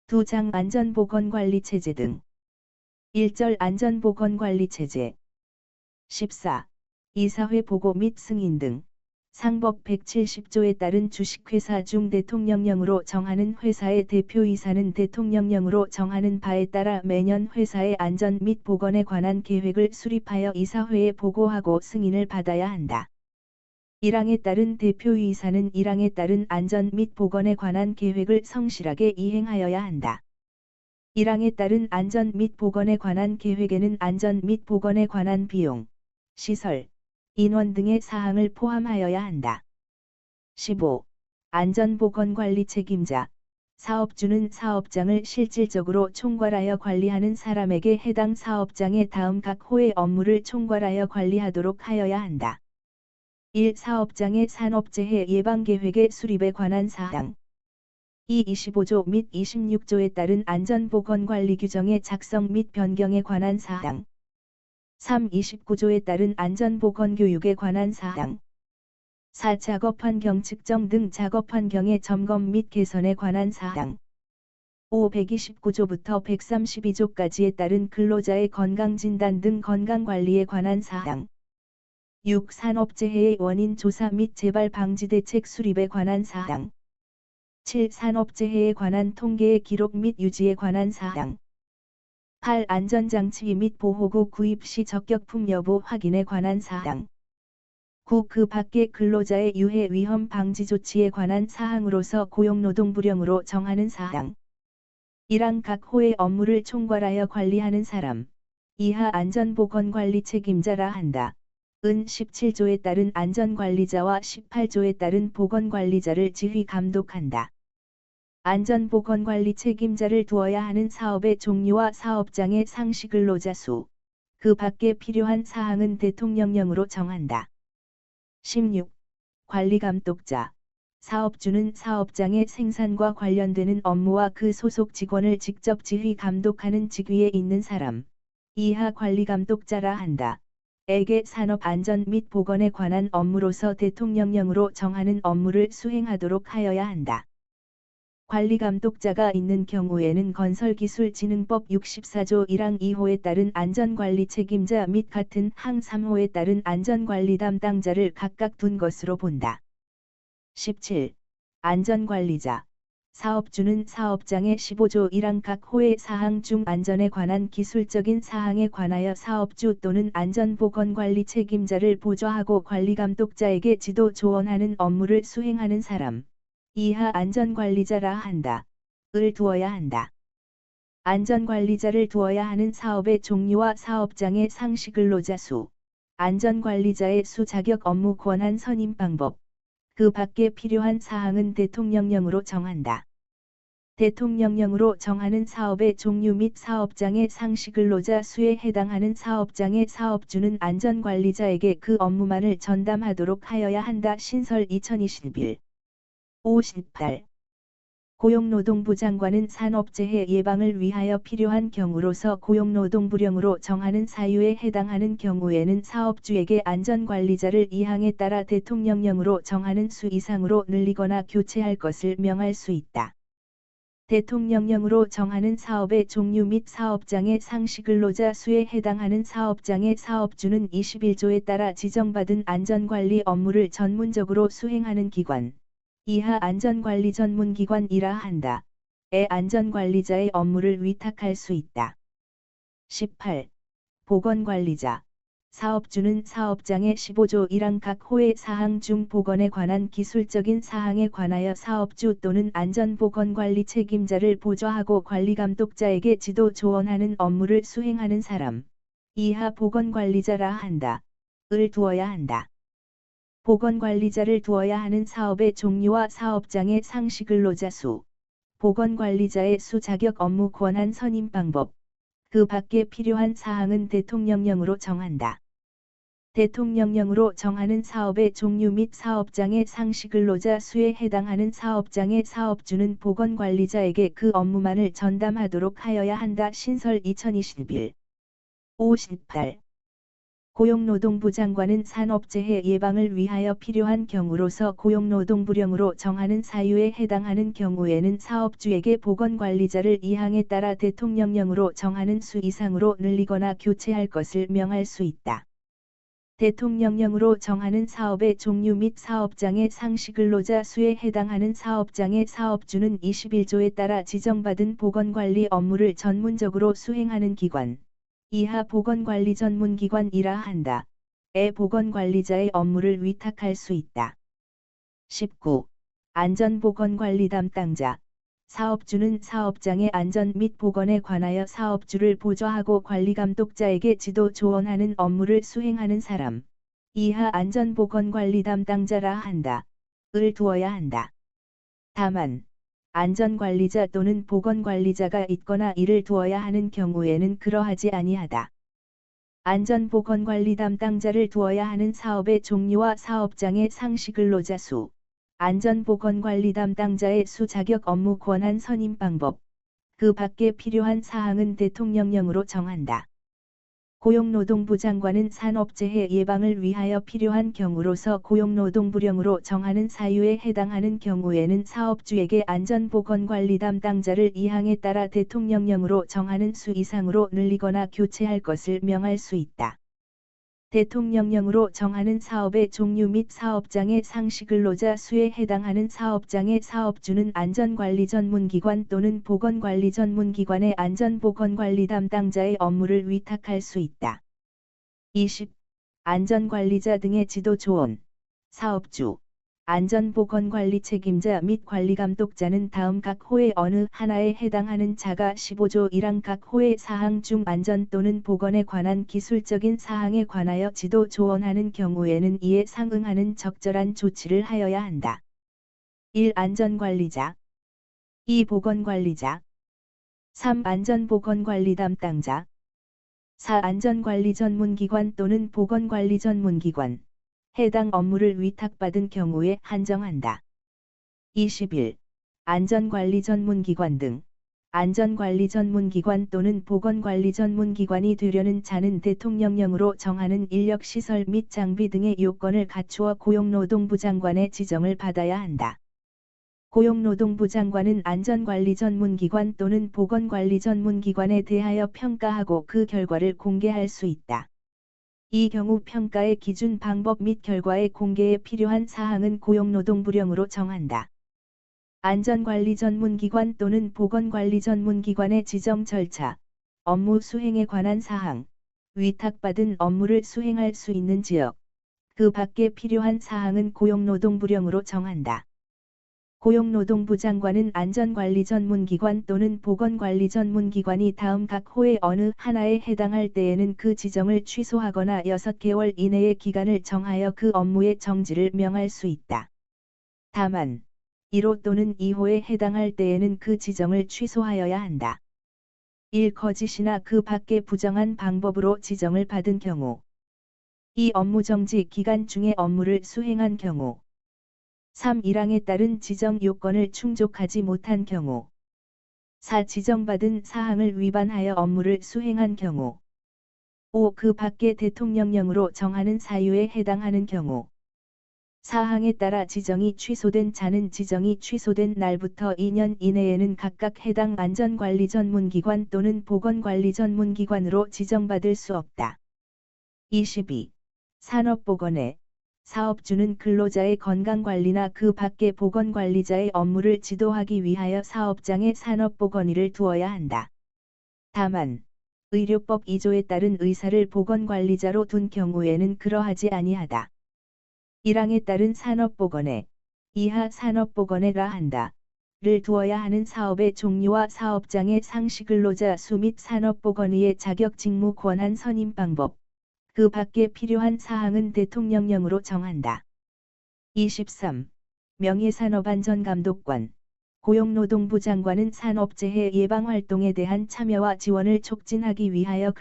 2장 안전보건관리체제 등. 1절 안전보건관리체제. 14. 이사회 보고 및 승인 등. 상법 170조에 따른 주식회사 중 대통령령으로 정하는 회사의 대표이사는 대통령령으로 정하는 바에 따라 매년 회사의 안전 및 보건에 관한 계획을 수립하여 이사회에 보고하고 승인을 받아야 한다. 1항에 따른 대표이사는 1항에 따른 안전 및 보건에 관한 계획을 성실하게 이행하여야 한다. 1항에 따른 안전 및 보건에 관한 계획에는 안전 및 보건에 관한 비용, 시설, 인원 등의 사항을 포함하여야 한다. 15. 안전보건관리 책임자. 사업주는 사업장을 실질적으로 총괄하여 관리하는 사람에게 해당 사업장의 다음 각 호의 업무를 총괄하여 관리하도록 하여야 한다. 1. 사업장의 산업재해 예방계획의 수립에 관한 사항. 2. 25조 및 26조에 따른 안전보건관리 규정의 작성 및 변경에 관한 사항. 3. 29조에 따른 안전보건교육에 관한 사항. 4. 작업환경 측정 등 작업환경의 점검 및 개선에 관한 사항. 5. 129조부터 132조까지에 따른 근로자의 건강진단 등 건강관리에 관한 사항. 6. 산업재해의 원인 조사 및 재발 방지 대책 수립에 관한 사항. 7. 산업재해에 관한 통계의 기록 및 유지에 관한 사항. 8. 안전장치 및 보호구 구입 시 적격품 여부 확인에 관한 사항. 9. 그 밖의 근로자의 유해 위험 방지 조치에 관한 사항으로서 고용노동부령으로 정하는 사항. 1항 각 호의 업무를 총괄하여 관리하는 사람. 이하 안전보건관리 책임자라 한다. 은 17조에 따른 안전관리자와 18조에 따른 보건관리자를 지휘 감독한다. 안전보건관리 책임자를 두어야 하는 사업의 종류와 사업장의 상시 근로자 수, 그 밖에 필요한 사항은 대통령령으로 정한다. 16. 관리감독자. 사업주는 사업장의 생산과 관련되는 업무와 그 소속 직원을 직접 지휘 감독하는 직위에 있는 사람. 이하 관리감독자라 한다. 에게 산업안전 및 보건에 관한 업무로서 대통령령으로 정하는 업무를 수행하도록 하여야 한다. 관리감독자가 있는 경우에는 건설기술진흥법 64조 1항 2호에 따른 안전관리 책임자 및 같은 항 3호에 따른 안전관리 담당자를 각각 둔 것으로 본다. 17. 안전관리자. 사업주는 사업장의 15조 1항 각 호의 사항 중 안전에 관한 기술적인 사항에 관하여 사업주 또는 안전보건관리 책임자를 보좌하고 관리감독자에게 지도 조언하는 업무를 수행하는 사람. 이하 안전관리자라 한다. 을 두어야 한다. 안전관리자를 두어야 하는 사업의 종류와 사업장의 상시 근로자 수, 안전관리자의 수 자격 업무 권한 선임 방법, 그 밖에 필요한 사항은 대통령령으로 정한다. 대통령령으로 정하는 사업의 종류 및 사업장의 상시 근로자 수에 해당하는 사업장의 사업주는 안전관리자에게 그 업무만을 전담하도록 하여야 한다. 신설 2021. 58. 고용노동부 장관은 산업재해 예방을 위하여 필요한 경우로서 고용노동부령으로 정하는 사유에 해당하는 경우에는 사업주에게 안전관리자를 이 항에 따라 대통령령으로 정하는 수 이상으로 늘리거나 교체할 것을 명할 수 있다. 대통령령으로 정하는 사업의 종류 및 사업장의 상시 근로자 수에 해당하는 사업장의 사업주는 21조에 따라 지정받은 안전관리 업무를 전문적으로 수행하는 기관. 이하 안전관리 전문기관이라 한다. 에 안전관리자의 업무를 위탁할 수 있다. 18. 보건관리자. 사업주는 사업장의 15조 1항 각 호의 사항 중 보건에 관한 기술적인 사항에 관하여 사업주 또는 안전보건관리 책임자를 보좌하고 관리감독자에게 지도 조언하는 업무를 수행하는 사람. 이하 보건관리자라 한다. 을 두어야 한다. 보건관리자를 두어야 하는 사업의 종류와 사업장의 상시 근로자 수, 보건관리자의 수 자격 업무 권한 선임 방법, 그 밖에 필요한 사항은 대통령령으로 정한다. 대통령령으로 정하는 사업의 종류 및 사업장의 상시 근로자 수에 해당하는 사업장의 사업주는 보건관리자에게 그 업무만을 전담하도록 하여야 한다. 신설 2021. 58. 고용노동부 장관은 산업재해 예방을 위하여 필요한 경우로서 고용노동부령으로 정하는 사유에 해당하는 경우에는 사업주에게 보건관리자를 이 항에 따라 대통령령으로 정하는 수 이상으로 늘리거나 교체할 것을 명할 수 있다. 대통령령으로 정하는 사업의 종류 및 사업장의 상시근로자 수에 해당하는 사업장의 사업주는 21조에 따라 지정받은 보건관리 업무를 전문적으로 수행하는 기관, 이하 보건관리 전문기관이라 한다. 에 보건관리자의 업무를 위탁할 수 있다. 19. 안전보건관리 담당자. 사업주는 사업장의 안전 및 보건에 관하여 사업주를 보좌하고 관리감독자에게 지도 조언하는 업무를 수행하는 사람. 이하 안전보건관리 담당자라 한다. 을 두어야 한다. 다만 안전관리자 또는 보건관리자가 있거나 이를 두어야 하는 경우에는 그러하지 아니하다. 안전보건관리 담당자를 두어야 하는 사업의 종류와 사업장의 상시근로자 수, 안전보건관리 담당자의 수 자격 업무 권한 선임 방법, 그 밖에 필요한 사항은 대통령령으로 정한다. 고용노동부 장관은 산업재해 예방을 위하여 필요한 경우로서 고용노동부령으로 정하는 사유에 해당하는 경우에는 사업주에게 안전보건관리 담당자를 이 항에 따라 대통령령으로 정하는 수 이상으로 늘리거나 교체할 것을 명할 수 있다. 대통령령으로 정하는 사업의 종류 및 사업장의 상시근로자 수에 해당하는 사업장의 사업주는 안전관리 전문기관 또는 보건관리 전문기관의 안전보건관리 담당자의 업무를 위탁할 수 있다. 20. 안전관리자 등의 지도 조언. 사업주, 안전보건관리 책임자 및 관리감독자는 다음 각 호의 어느 하나에 해당하는 자가 15조 1항 각 호의 사항 중 안전 또는 보건에 관한 기술적인 사항에 관하여 지도 조언하는 경우에는 이에 상응하는 적절한 조치를 하여야 한다. 1. 안전관리자 2. 보건관리자 3. 안전보건관리 담당자 4. 안전관리 전문기관 또는 보건관리 전문기관 해당 업무를 위탁받은 경우에 한정한다. 21. 안전관리 전문기관 등 안전관리 전문기관 또는 보건관리 전문기관이 되려는 자는 대통령령으로 정하는 인력시설 및 장비 등의 요건을 갖추어 고용노동부 장관의 지정을 받아야 한다. 고용노동부 장관은 안전관리 전문기관 또는 보건관리 전문기관에 대하여 평가하고 그 결과를 공개할 수 있다. 이 경우 평가의 기준 방법 및 결과의 공개에 필요한 사항은 고용노동부령으로 정한다. 안전관리 전문기관 또는 보건관리 전문기관의 지정 절차, 업무 수행에 관한 사항, 위탁받은 업무를 수행할 수 있는 지역, 그 밖에 필요한 사항은 고용노동부령으로 정한다. 고용노동부 장관은 안전관리 전문기관 또는 보건관리 전문기관이 다음 각 호의 어느 하나에 해당할 때에는 그 지정을 취소하거나 6개월 이내의 기간을 정하여 그 업무의 정지를 명할 수 있다. 다만 1호 또는 2호에 해당할 때에는 그 지정을 취소하여야 한다. 1. 거짓이나 그 밖의 부정한 방법으로 지정을 받은 경우 2. 업무 정지 기간 중에 업무를 수행한 경우 3. 1항에 따른 지정 요건을 충족하지 못한 경우 4. 지정받은 사항을 위반하여 업무를 수행한 경우 5. 그 밖의 대통령령으로 정하는 사유에 해당하는 경우 사항에 따라 지정이 취소된 자는 지정이 취소된 날부터 2년 이내에는 각각 해당 안전관리 전문기관 또는 보건관리 전문기관으로 지정받을 수 없다. 22. 산업보건에 사업주는 근로자의 건강관리나 그 밖의 보건관리자의 업무를 지도하기 위하여 사업장에 산업보건의를 두어야 한다. 다만 의료법 2조에 따른 의사를 보건관리자로 둔 경우에는 그러하지 아니하다. 1항에 따른 산업보건에 이하 산업보건에라 한다. 를 두어야 하는 사업의 종류와 사업장의 상시근로자 수 및 산업보건의의 자격 직무 권한 선임 방법, 그 밖에 필요한 사항은 대통령령으로 정한다. 23. 명예산업안전감독관. 고용노동부 장관은 산업재해 예방활동에 대한 참여와 지원을 촉진하기 위하여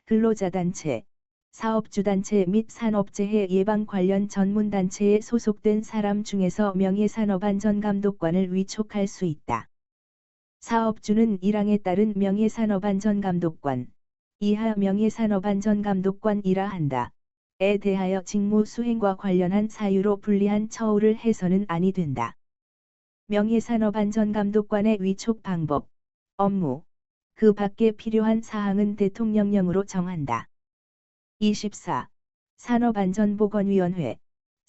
근로자단체, 사업주단체 및 산업재해 예방 관련 전문단체에 소속된 사람 중에서 명예산업안전감독관을 위촉할 수 있다. 사업주는 1항에 따른 명예산업안전감독관, 이하 명예산업안전감독관이라 한다. 에 대하여 직무 수행과 관련한 사유로 불리한 처우를 해서는 아니 된다. 명예산업안전감독관의 위촉 방법, 업무, 그 밖에 필요한 사항은 대통령령으로 정한다. 24. 산업안전보건위원회.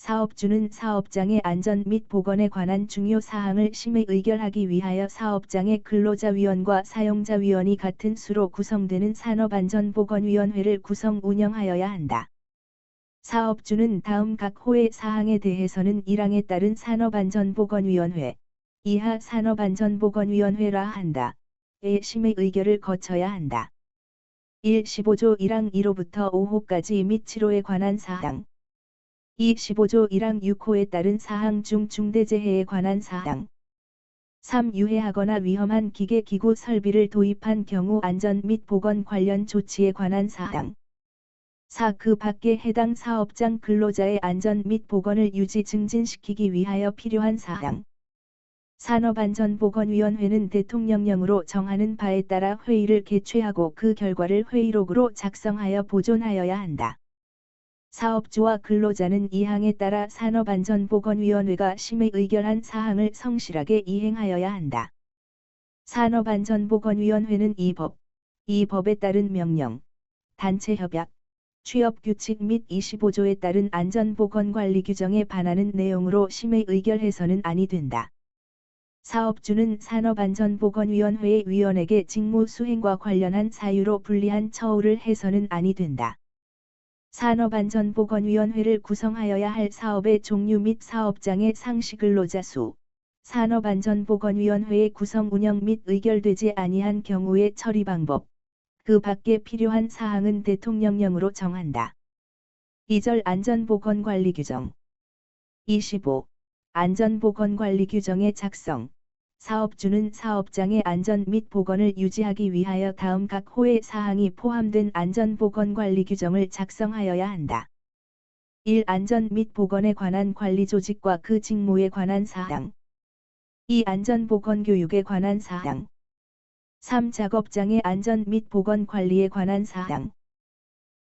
사업주는 사업장의 안전 및 보건에 관한 중요 사항을 심의 의결하기 위하여 사업장의 근로자위원과 사용자위원이 같은 수로 구성되는 산업안전보건위원회를 구성 운영하여야 한다. 사업주는 다음 각 호의 사항에 대해서는 1항에 따른 산업안전보건위원회, 이하 산업안전보건위원회라 한다. 의 심의 의결을 거쳐야 한다. 15조 1항 1호부터 5호까지 및 7호에 관한 사항, 15조 1항 6호에 따른 사항 중 중대재해에 관한 사항, 3. 유해하거나 위험한 기계 기구 설비를 도입한 경우 안전 및 보건 관련 조치에 관한 사항, 4. 그 밖에 해당 사업장 근로자의 안전 및 보건을 유지 증진시키기 위하여 필요한 사항. 산업안전보건위원회는 대통령령으로 정하는 바에 따라 회의를 개최하고 그 결과를 회의록으로 작성하여 보존하여야 한다. 사업주와 근로자는 이 항에 따라 산업안전보건위원회가 심의 의결한 사항을 성실하게 이행하여야 한다. 산업안전보건위원회는 이 법에 따른 명령, 단체협약, 취업규칙 및 25조에 따른 안전보건관리 규정에 반하는 내용으로 심의 의결해서는 아니 된다. 사업주는 산업안전보건위원회의 위원에게 직무 수행과 관련한 사유로 불리한 처우를 해서는 아니 된다. 산업안전보건위원회를 구성하여야 할 사업의 종류 및 사업장의 상시 근로자 수, 산업안전보건위원회의 구성 운영 및 의결되지 아니한 경우의 처리 방법, 그 밖에 필요한 사항은 대통령령으로 정한다. 2절 안전보건관리 규정. 25. 안전보건관리 규정의 작성. 사업주는 사업장의 안전 및 보건을 유지하기 위하여 다음 각 호의 사항이 포함된 안전보건관리 규정을 작성하여야 한다. 1. 안전 및 보건에 관한 관리 조직과 그 직무에 관한 사항. 2. 안전보건교육에 관한 사항. 3. 작업장의 안전 및 보건 관리에 관한 사항.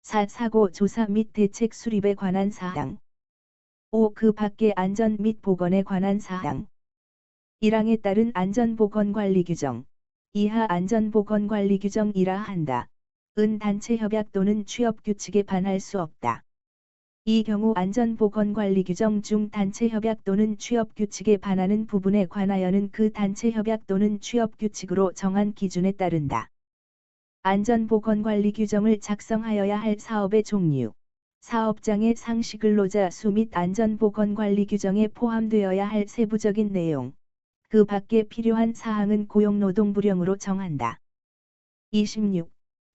4. 사고 조사 및 대책 수립에 관한 사항. 5. 그 밖의 안전 및 보건에 관한 사항. 1항에 따른 안전보건관리 규정, 이하 안전보건관리 규정이라 한다. 은 단체협약 또는 취업규칙에 반할 수 없다. 이 경우 안전보건관리 규정 중 단체협약 또는 취업규칙에 반하는 부분에 관하여는 그 단체협약 또는 취업규칙으로 정한 기준에 따른다. 안전보건관리 규정을 작성하여야 할 사업의 종류, 사업장의 상시 근로자 수 및 안전보건관리 규정에 포함되어야 할 세부적인 내용, 그 밖에 필요한 사항은 고용노동부령으로 정한다. 26.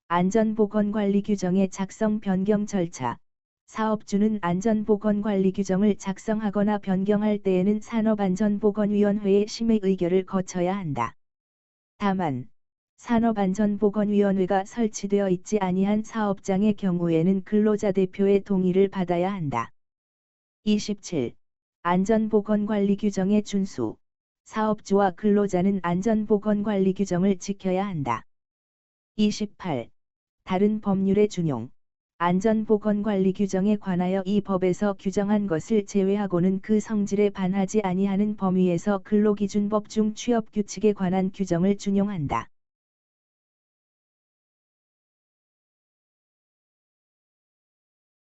안전보건관리 규정의 작성 변경 절차. 사업주는 안전보건관리 규정을 작성하거나 변경할 때에는 산업안전보건위원회의 심의 의결을 거쳐야 한다. 다만, 산업안전보건위원회가 설치되어 있지 아니한 사업장의 경우에는 근로자 대표의 동의를 받아야 한다. 27. 안전보건관리 규정의 준수. 사업주와 근로자는 안전보건관리 규정을 지켜야 한다. 28. 다른 법률의 준용. 안전보건관리 규정에 관하여 이 법에서 규정한 것을 제외하고는 그 성질에 반하지 아니하는 범위에서 근로기준법 중 취업규칙에 관한 규정을 준용한다.